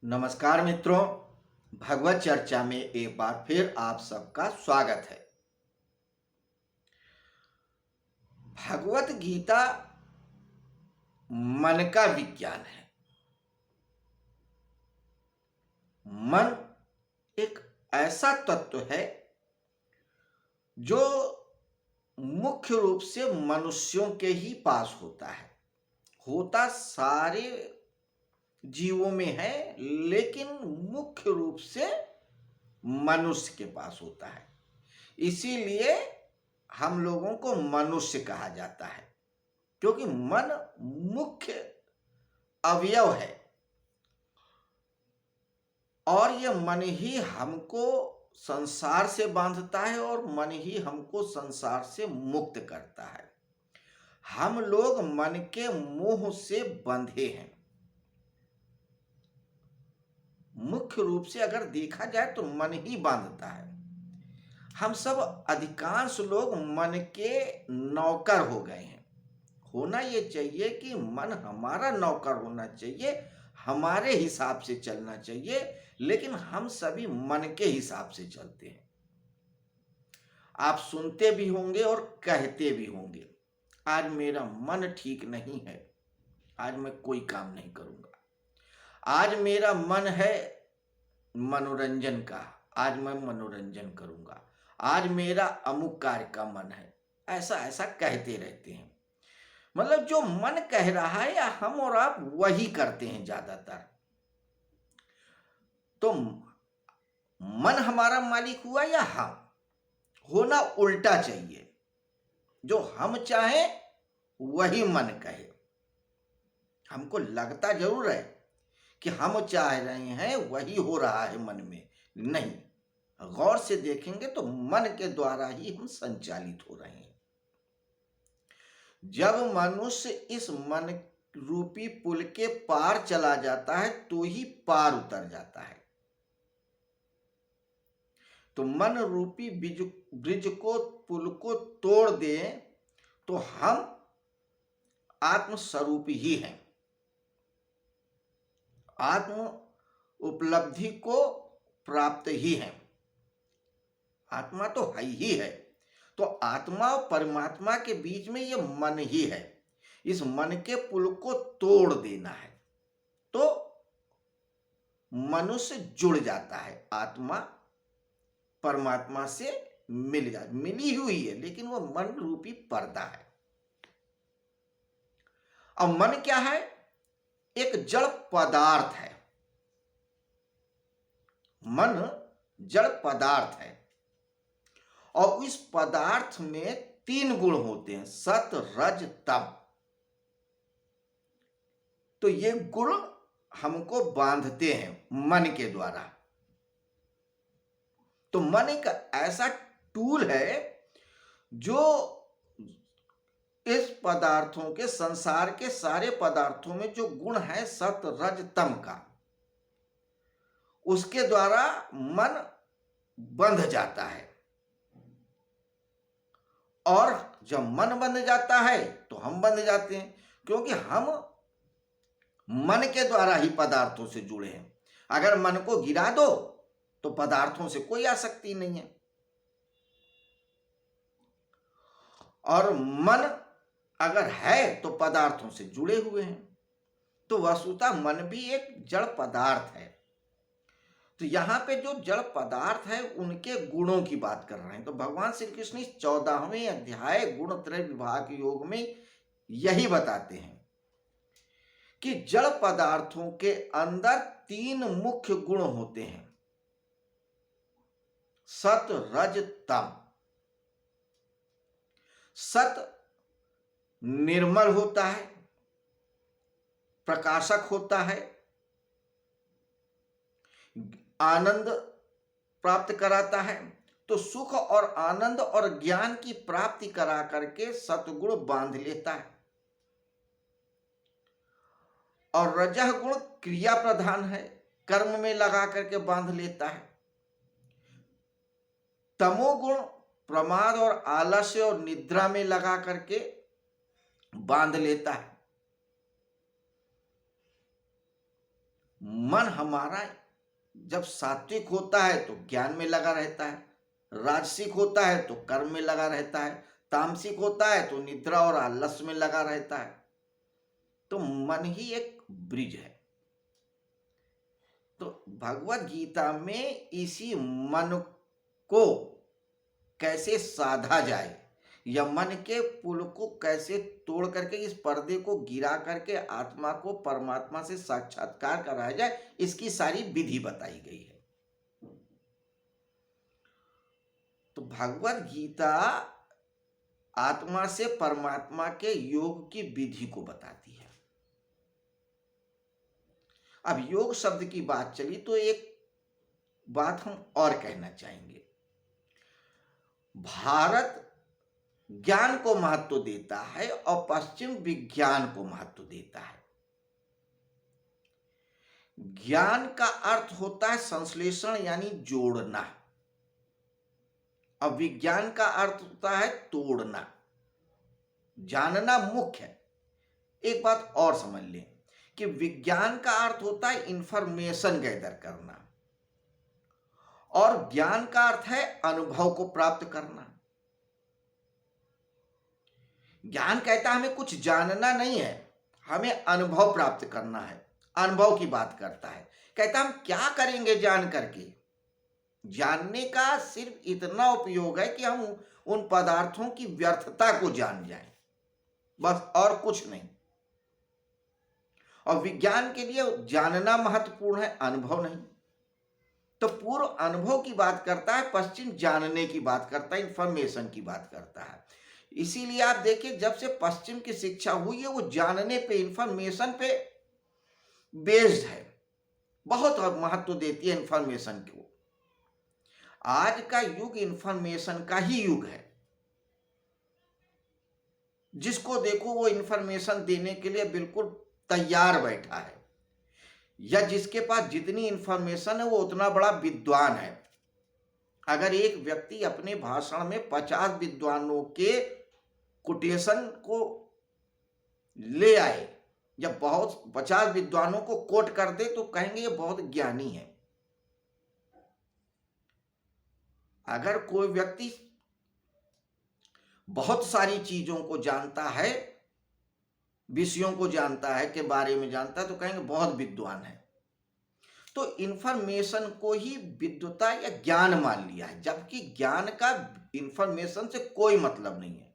नमस्कार मित्रों, भगवत चर्चा में एक बार फिर आप सबका स्वागत है। भगवत गीता मन का विज्ञान है। मन एक ऐसा तत्व है जो मुख्य रूप से मनुष्यों के ही पास होता है। होता सारे जीवों में है, लेकिन मुख्य रूप से मनुष्य के पास होता है। इसीलिए हम लोगों को मनुष्य कहा जाता है, क्योंकि मन मुख्य अवयव है और यह मन ही हमको संसार से बांधता है और मन ही हमको संसार से मुक्त करता है। हम लोग मन के मोह से बंधे हैं। मुख्य रूप से अगर देखा जाए तो मन ही बांधता है। हम सब अधिकांश लोग मन के नौकर हो गए हैं। होना ये चाहिए कि मन हमारा नौकर होना चाहिए, हमारे हिसाब से चलना चाहिए, लेकिन हम सभी मन के हिसाब से चलते हैं। आप सुनते भी होंगे और कहते भी होंगे, आज मेरा मन ठीक नहीं है, आज मैं कोई काम नहीं करूंगा। आज मेरा मन है मनोरंजन का, आज मैं मनोरंजन करूंगा। आज मेरा अमुक कार्य का मन है, ऐसा ऐसा कहते रहते हैं। मतलब जो मन कह रहा है या हम और आप वही करते हैं ज्यादातर। तो मन हमारा मालिक हुआ या हम? होना उल्टा चाहिए। जो हम चाहें वही मन कहे। हमको लगता जरूर है कि हम चाह रहे हैं वही हो रहा है मन में, नहीं, गौर से देखेंगे तो मन के द्वारा ही हम संचालित हो रहे हैं। जब मनुष्य इस मन रूपी पुल के पार चला जाता है तो ही पार उतर जाता है। तो मन रूपी ब्रिज को, पुल को तोड़ दें तो हम आत्मस्वरूप ही हैं। आत्म उपलब्धि को प्राप्त ही हैं। आत्मा तो है ही है। तो आत्मा और परमात्मा के बीच में ये मन ही है। इस मन के पुल को तोड़ देना है तो मनुष्य जुड़ जाता है। आत्मा परमात्मा से मिली हुई है, लेकिन वो मन रूपी पर्दा है। अब मन क्या है? एक जड़ पदार्थ है। मन जड़ पदार्थ है और इस पदार्थ में 3 गुण होते हैं, सत, रज, तम। तो ये गुण हमको बांधते हैं मन के द्वारा। तो मन एक ऐसा टूल है जो इस पदार्थों के, संसार के सारे पदार्थों में जो गुण है सत, रज, तम का, उसके द्वारा मन बंध जाता है। और जब मन बंध जाता है तो हम बंध जाते हैं, क्योंकि हम मन के द्वारा ही पदार्थों से जुड़े हैं। अगर मन को गिरा दो तो पदार्थों से कोई आसक्ति नहीं है। और मन अगर है तो पदार्थों से जुड़े हुए हैं। तो वस्तुतः मन भी एक जड़ पदार्थ है। तो यहां पे जो जड़ पदार्थ है उनके गुणों की बात कर रहे हैं। तो भगवान श्री कृष्ण इस 14वें अध्याय गुणत्रय विभाग योग में यही बताते हैं कि जड़ पदार्थों के अंदर 3 मुख्य गुण होते हैं, सत, रज, तम। सत निर्मल होता है, प्रकाशक होता है, आनंद प्राप्त कराता है। तो सुख और आनंद और ज्ञान की प्राप्ति करा करके सतगुण बांध लेता है। और रजह गुण क्रिया प्रधान है, कर्म में लगा करके बांध लेता है। तमोगुण प्रमाद और आलस्य और निद्रा में लगा करके बांध लेता है। मन हमारा जब सात्विक होता है तो ज्ञान में लगा रहता है, राजसिक होता है तो कर्म में लगा रहता है, तामसिक होता है तो निद्रा और आलस्य में लगा रहता है। तो मन ही एक ब्रिज है। तो भगवत गीता में इसी मन को कैसे साधा जाए या मन के पुल को कैसे तोड़ करके इस पर्दे को गिरा करके आत्मा को परमात्मा से साक्षात्कार कराया जाए, इसकी सारी विधि बताई गई है। तो भगवत गीता आत्मा से परमात्मा के योग की विधि को बताती है। अब योग शब्द की बात चली तो एक बात हम और कहना चाहेंगे। भारत ज्ञान को महत्व देता है और पश्चिम विज्ञान को महत्व देता है। ज्ञान का अर्थ होता है संश्लेषण यानी जोड़ना, और विज्ञान का अर्थ होता है तोड़ना, जानना मुख्य है। एक बात और समझ लें कि विज्ञान का अर्थ होता है इंफॉर्मेशन गैदर करना, और ज्ञान का अर्थ है अनुभव को प्राप्त करना। ज्ञान कहता है हमें कुछ जानना नहीं है, हमें अनुभव प्राप्त करना है, अनुभव की बात करता है। कहता हम क्या करेंगे जान करके? जानने का सिर्फ इतना उपयोग है कि हम उन पदार्थों की व्यर्थता को जान जाएं, बस, और कुछ नहीं। और विज्ञान के लिए जानना महत्वपूर्ण है, अनुभव नहीं। तो पूर्व अनुभव की बात करता है, पश्चिम जानने की बात करता है, इंफॉर्मेशन की बात करता है। इसीलिए आप देखिए जब से पश्चिम की शिक्षा हुई है वो जानने पे, इंफॉर्मेशन पे बेस्ड है, बहुत महत्व देती है इंफॉर्मेशन को। आज का युग इंफॉर्मेशन का ही युग है। जिसको देखो वो इंफॉर्मेशन देने के लिए बिल्कुल तैयार बैठा है, या जिसके पास जितनी इंफॉर्मेशन है वो उतना बड़ा विद्वान है। अगर एक व्यक्ति अपने भाषण में 50 विद्वानों के कोटेशन को ले आए या बहुत 50 विद्वानों को कोट कर दे तो कहेंगे ये बहुत ज्ञानी है। अगर कोई व्यक्ति बहुत सारी चीजों को जानता है, विषयों को जानता है, के बारे में जानता है, तो कहेंगे बहुत विद्वान है। तो इंफॉर्मेशन को ही विद्वता या ज्ञान मान लिया है, जबकि ज्ञान का इंफॉर्मेशन से कोई मतलब नहीं है।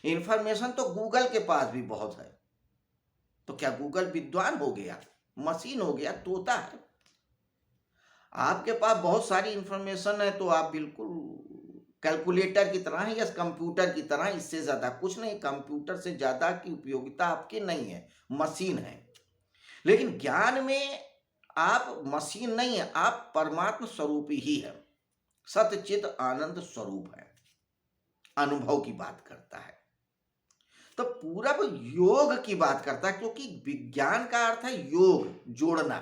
इंफॉर्मेशन तो गूगल के पास भी बहुत है, तो क्या गूगल विद्वान हो गया, मशीन हो गया, तोता है? आपके पास बहुत सारी इंफॉर्मेशन है तो आप बिल्कुल कैलकुलेटर की तरह है या कंप्यूटर की तरह, इससे ज्यादा कुछ नहीं। कंप्यूटर से ज्यादा की उपयोगिता आपकी नहीं है, मशीन है। लेकिन ज्ञान में आप मशीन नहीं है, आप परमात्मा स्वरूप ही है, सतचित आनंद स्वरूप है, अनुभव की बात करता है। तो पूरा वो योग की बात करता है, क्योंकि विज्ञान का अर्थ है योग, जोड़ना।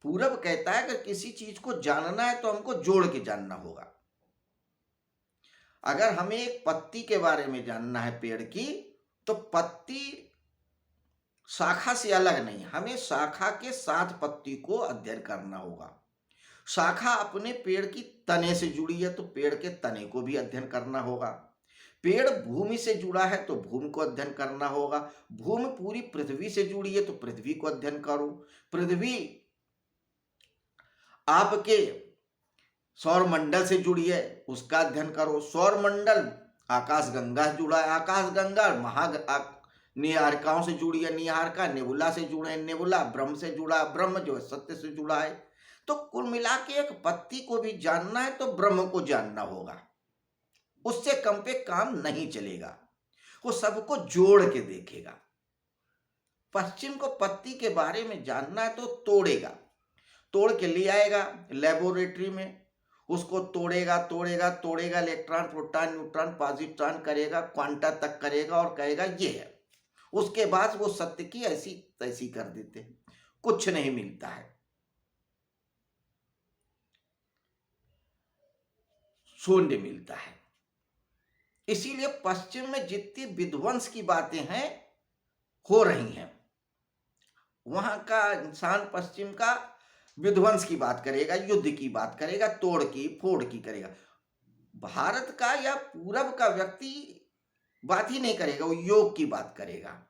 पूरब कहता है कि किसी चीज को जानना है तो हमको जोड़ के जानना होगा। अगर हमें एक पत्ती के बारे में जानना है पेड़ की, तो पत्ती शाखा से अलग नहीं, हमें शाखा के साथ पत्ती को अध्ययन करना होगा। शाखा अपने पेड़ की तने से जुड़ी है तो पेड़ के तने को भी अध्ययन करना होगा। पेड़ भूमि से जुड़ा है तो भूमि को अध्ययन करना होगा। भूमि पूरी पृथ्वी से जुड़ी है तो पृथ्वी को अध्ययन करो। पृथ्वी आपके सौर मंडल से जुड़ी है, उसका अध्ययन करो। सौर मंडल आकाश गंगा से जुड़ा है, आकाश गंगा निहारिकाओं से जुड़ी है, निहारिका नेबुला से जुड़े हैं, नेबुला ब्रह्म से जुड़ा है, ब्रह्म जो है सत्य से जुड़ा है। तो कुल मिला के एक पत्ती को भी जानना है तो ब्रह्म को जानना होगा, उससे कम पे काम नहीं चलेगा, वो सबको जोड़ के देखेगा। पश्चिम को पत्ती के बारे में जानना है तो तोड़ेगा, तोड़ के ले आएगा लेबोरेटरी में, उसको तोड़ेगा तोड़ेगा तोड़ेगा, इलेक्ट्रॉन प्रोटॉन न्यूट्रॉन पॉजिट्रॉन करेगा, क्वांटा तक करेगा और कहेगा ये है। उसके बाद वो सत्य की ऐसी तैसी कर देते हैं, कुछ नहीं मिलता है, शून्य मिलता है। इसीलिए पश्चिम में जितनी विध्वंस की बातें हैं हो रही हैं, वहां का इंसान पश्चिम का विध्वंस की बात करेगा, युद्ध की बात करेगा, तोड़ की फोड़ की करेगा। भारत का या पूरब का व्यक्ति बात ही नहीं करेगा, वो योग की बात करेगा।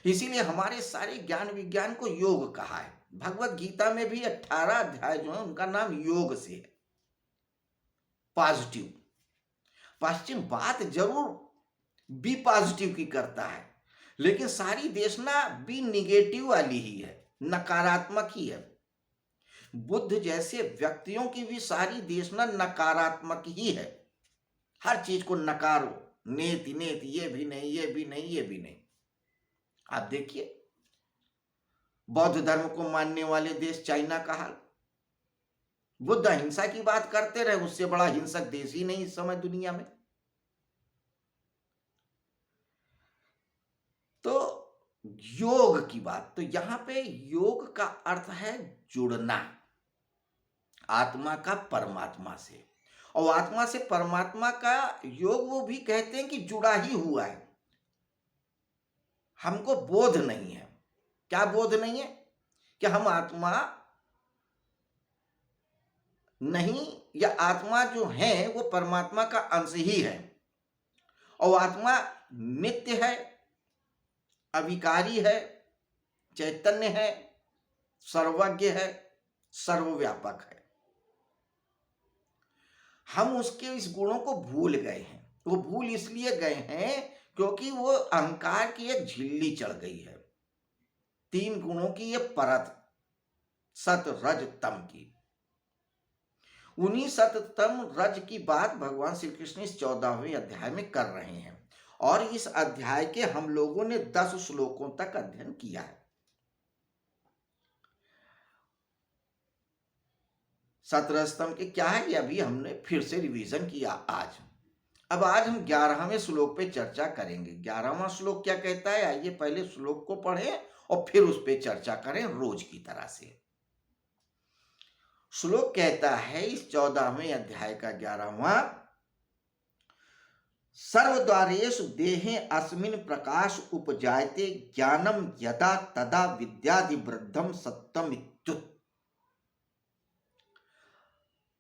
इसीलिए हमारे सारे ज्ञान विज्ञान को योग कहा है। भगवत गीता में भी 18 अध्याय जो है उनका नाम योग से है। पॉजिटिव। पश्चिम बात जरूर बी पॉजिटिव की करता है, लेकिन सारी देशना बी निगेटिव वाली ही है, नकारात्मक ही है। बुद्ध जैसे व्यक्तियों की भी सारी देशना नकारात्मक ही है। हर चीज को नकारो, नेति नेति, ये भी नहीं, ये भी नहीं, ये भी नहीं। आप देखिए बौद्ध धर्म को मानने वाले देश चाइना का हाल। बुद्ध अहिंसा की बात करते रहे, उससे बड़ा हिंसक देश ही नहीं इस समय दुनिया में। तो योग की बात, तो यहां पे योग का अर्थ है जुड़ना आत्मा का परमात्मा से। और आत्मा से परमात्मा का योग वो भी कहते हैं कि जुड़ा ही हुआ है। हमको बोध नहीं है। क्या बोध नहीं है? कि हम आत्मा नहीं, या आत्मा जो है वो परमात्मा का अंश ही है। और आत्मा नित्य है, अविकारी है, चैतन्य है, सर्वज्ञ है, सर्वव्यापक है। हम उसके इस गुणों को भूल गए हैं। वो भूल इसलिए गए हैं क्योंकि वो अहंकार की एक झिल्ली चढ़ गई है। 3 गुणों की ये परत, सत रज तम की। उन्हीं सत तम रज की बात भगवान श्री कृष्ण इस 14वें अध्याय में कर रहे हैं। और इस अध्याय के हम लोगों ने 10 श्लोकों तक अध्ययन किया है। सत्रह स्तंभ के क्या है, ये अभी हमने फिर से रिवीजन किया आज। अब आज हम 11वें श्लोक पे चर्चा करेंगे। 11वां श्लोक क्या कहता है, आइए पहले श्लोक को पढ़ें और फिर उस पे चर्चा करें रोज की तरह से। श्लोक कहता है इस 14वें अध्याय का 11वां, सर्वद्वारेषु देहे अस्मिन् प्रकाश उपजायते ज्ञानम यदा तदा विद्यादि वृद्धम सत्यम इत्युत।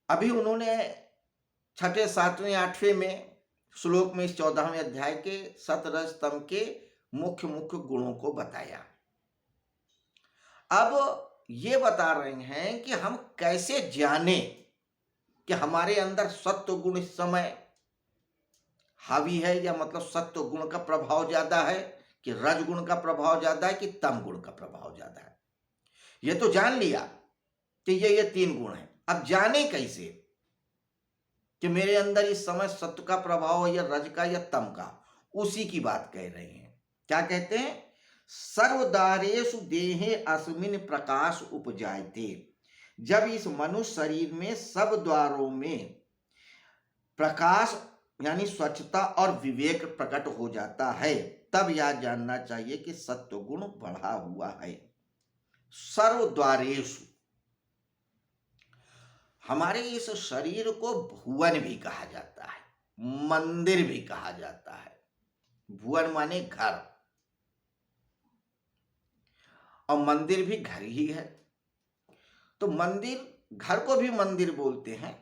अभी उन्होंने 6ठे 7वें 8वें में श्लोक में इस 14वें अध्याय के सतरज स्तंभ के मुख्य मुख्य गुणों को बताया। अब ये बता रहे हैं कि हम कैसे जाने कि हमारे अंदर सत्व गुण इस समय हावी है, या मतलब सत्व गुण का प्रभाव ज्यादा है कि रज गुण का प्रभाव ज्यादा है कि तम गुण का प्रभाव ज्यादा है। ये तो जान लिया कि ये 3 गुण हैं। अब जाने कैसे कि मेरे अंदर इस समय सत्व का प्रभाव है या रज का या तम का, उसी की बात कह रहे हैं। क्या कहते हैं, सर्वदारेषु देहे अस्मिन् प्रकाश उपजायते। जब इस मनुष्य शरीर में सब द्वारों में प्रकाश यानी स्वच्छता और विवेक प्रकट हो जाता है, तब यह जानना चाहिए कि सत्व गुण बढ़ा हुआ है। सर्वद्वारेषु, हमारे इस शरीर को भुवन भी कहा जाता है, मंदिर भी कहा जाता है। भुवन माने घर, और मंदिर भी घर ही है। तो मंदिर, घर को भी मंदिर बोलते हैं।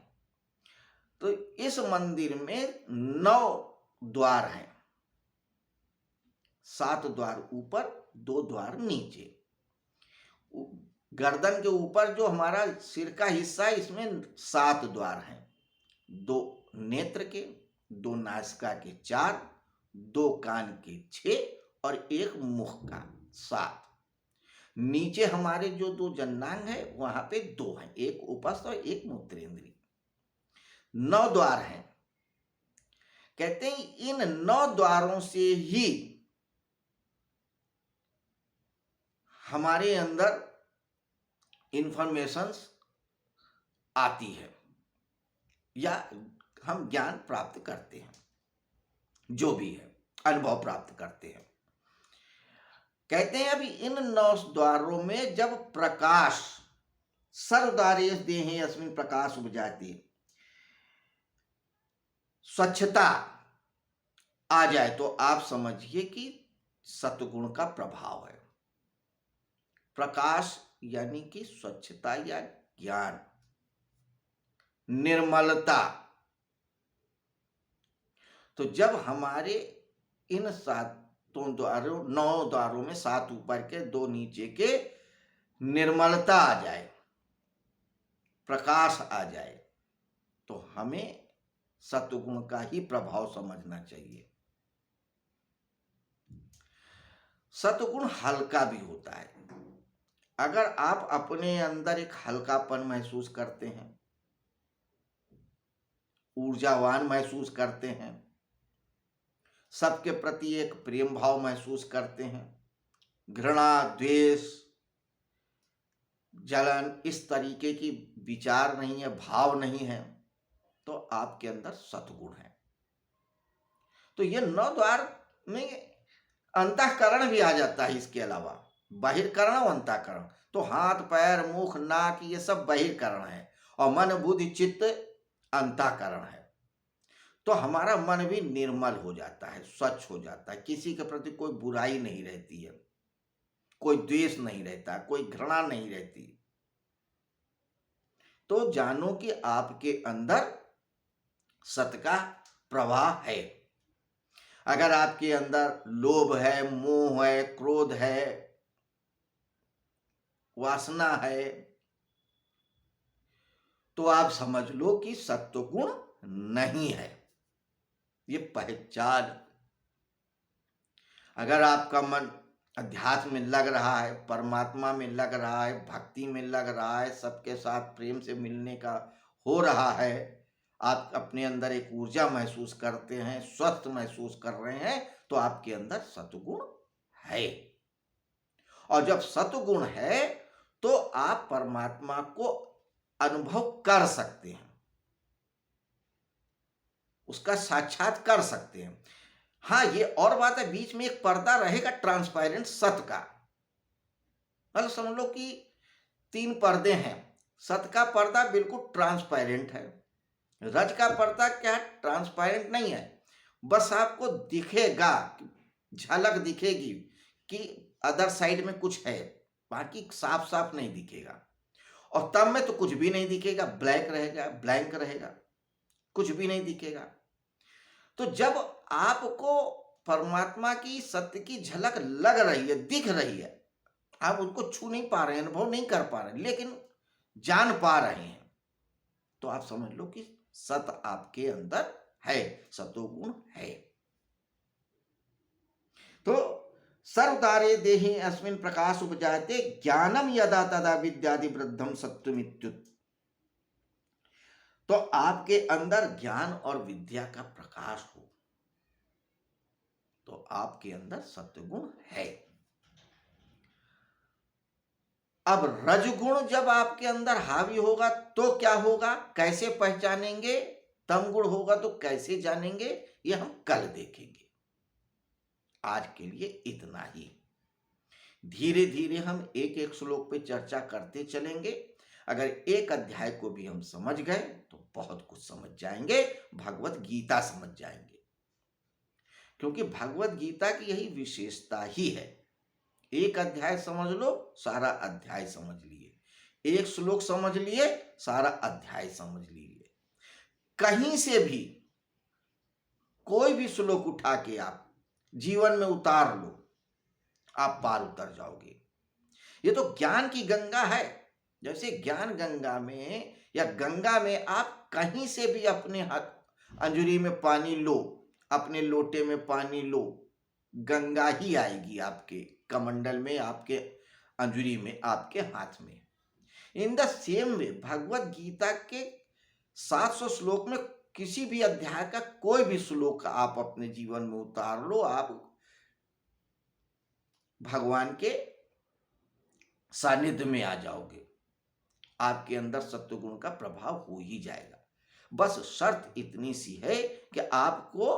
तो इस मंदिर में 9 द्वार हैं, 7 द्वार ऊपर, 2 द्वार नीचे। गर्दन के ऊपर जो हमारा सिर का हिस्सा है, इसमें 7 द्वार हैं। 2 नेत्र के, 2 नासिका के 4, 2 कान के 6 और 1 मुख का 7। नीचे हमारे जो 2 जन्नांग है वहां पे 2 हैं, एक उपस्थ और एक मूत्रेंद्रिय। 9 द्वार हैं। कहते हैं इन 9 द्वारों से ही हमारे अंदर इंफॉर्मेशंस आती है या हम ज्ञान प्राप्त करते हैं, जो भी है अनुभव प्राप्त करते हैं। कहते हैं अभी इन 9 द्वारों में जब प्रकाश, सर्वद्वारेषु देहे अस्मिन् प्रकाश उपजायते, स्वच्छता आ जाए तो आप समझिए कि सत्वगुण का प्रभाव है। प्रकाश यानी कि स्वच्छता या ज्ञान, निर्मलता। तो जब हमारे इन सातों द्वारों, 9 द्वारों में 7 ऊपर के 2 नीचे के निर्मलता आ जाए, प्रकाश आ जाए, तो हमें सत्वगुण का ही प्रभाव समझना चाहिए। सत्वगुण हल्का भी होता है। अगर आप अपने अंदर एक हल्कापन महसूस करते हैं, ऊर्जावान महसूस करते हैं, सबके प्रति एक प्रेम भाव महसूस करते हैं, घृणा, द्वेष, जलन इस तरीके की विचार नहीं है, भाव नहीं है, तो आपके अंदर सत्वगुण है। तो ये 9 द्वार में अंतःकरण भी आ जाता है। इसके अलावा बहिर्करण और अंतःकरण, तो हाथ, पैर, मुख, नाक ये सब बहिर्करण है, और मन, बुद्धि, चित्त अंतःकरण है। तो हमारा मन भी निर्मल हो जाता है, स्वच्छ हो जाता है, किसी के प्रति कोई बुराई नहीं रहती है, कोई द्वेष नहीं रहता, कोई घृणा नहीं रहती। तो जानो कि आपके अंदर सत का प्रवाह है। अगर आपके अंदर लोभ है, मोह है, क्रोध है, वासना है, तो आप समझ लो कि सत्वगुण नहीं है। ये पहचान। अगर आपका मन अध्यात्म में लग रहा है, परमात्मा में लग रहा है, भक्ति में लग रहा है, सबके साथ प्रेम से मिलने का हो रहा है, आप अपने अंदर एक ऊर्जा महसूस करते हैं, स्वस्थ महसूस कर रहे हैं, तो आपके अंदर सत्वगुण है। और जब सत्वगुण है तो आप परमात्मा को अनुभव कर सकते हैं, उसका साक्षात कर सकते हैं। हाँ, ये और बात है, बीच में एक पर्दा रहेगा ट्रांसपेरेंट सत का। मतलब समझ लो कि 3 पर्दे हैं। सत का पर्दा बिल्कुल ट्रांसपेरेंट है, रज का पर्दा क्या है, ट्रांसपेरेंट नहीं है, बस आपको दिखेगा, झलक दिखेगी कि अदर साइड में कुछ है, बाकी साफ साफ नहीं दिखेगा। और तब में तो कुछ भी नहीं दिखेगा, ब्लैक रहेगा, ब्लैंक रहेगा, कुछ भी नहीं दिखेगा। तो जब आपको परमात्मा की सत्य की झलक लग रही है, दिख रही है, आप उसको छू नहीं पा रहे हैं, अनुभव नहीं कर पा रहे हैं, लेकिन जान पा रहे हैं, तो आप समझ लो कि सत आपके अंदर है, सतोगुण है। तो सर्वतारे देहि अस्मिन् प्रकाश उपजायते ज्ञानम यदा तदा विद्यादि वृद्धम सत्वमित्युत। तो आपके अंदर ज्ञान और विद्या का प्रकाश हो तो आपके अंदर सत्वगुण है। अब रजगुण जब आपके अंदर हावी होगा तो क्या होगा, कैसे पहचानेंगे, तम गुण होगा तो कैसे जानेंगे, ये हम कल देखेंगे। आज के लिए इतना ही। धीरे धीरे हम एक एक श्लोक पे चर्चा करते चलेंगे। अगर एक अध्याय को भी हम समझ गए तो बहुत कुछ समझ जाएंगे, भगवत गीता समझ जाएंगे। क्योंकि भगवत गीता की यही विशेषता ही है, एक अध्याय समझ लो सारा अध्याय समझ लिए, एक श्लोक समझ लिए सारा अध्याय समझ लिए। कहीं से भी कोई भी श्लोक उठा के आप जीवन में उतार लो, आप पार उतर जाओगे। ये तो ज्ञान की गंगा है। जैसे ज्ञान गंगा में या गंगा में आप कहीं से भी अपने हाथ अंजुरी में पानी लो, अपने लोटे में पानी लो, गंगा ही आएगी आपके कमंडल में, आपके अंजुरी में, आपके हाथ में। In the same way Bhagavad Gita के 700 श्लोक में किसी भी अध्याय का कोई भी श्लोक आप अपने जीवन में उतार लो, आप भगवान के सानिध्य में आ जाओगे, आपके अंदर सत्वगुण का प्रभाव हो ही जाएगा। बस शर्त इतनी सी है कि आपको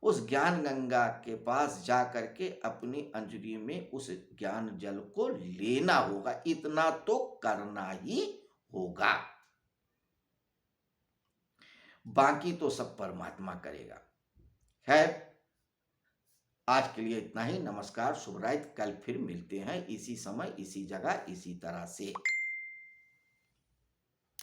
उस ज्ञान गंगा के पास जा करके अपनी अंजलि में उस ज्ञान जल को लेना होगा, इतना तो करना ही होगा। बाकी तो सब परमात्मा करेगा। खैर, आज के लिए इतना ही। नमस्कार, शुभ रात्रि। कल फिर मिलते हैं इसी समय, इसी जगह, इसी तरह से।